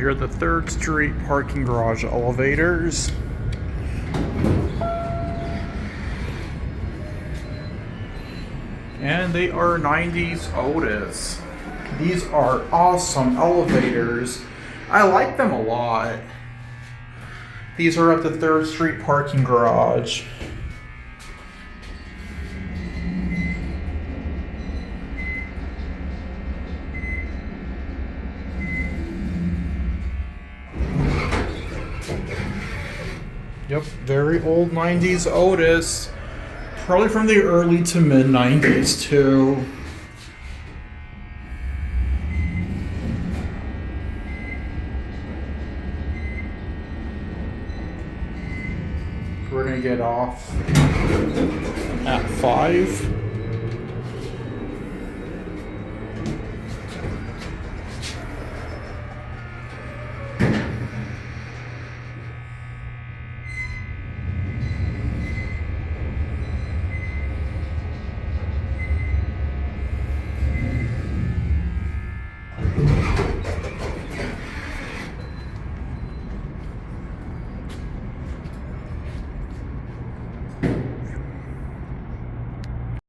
Here are the 3rd Street parking garage elevators. And they are 90s Otis. These are awesome elevators. I like them a lot. These are at the 3rd Street parking garage. Yep, very old 90s Otis. Probably from the early to mid 90s too. We're gonna get off at 5.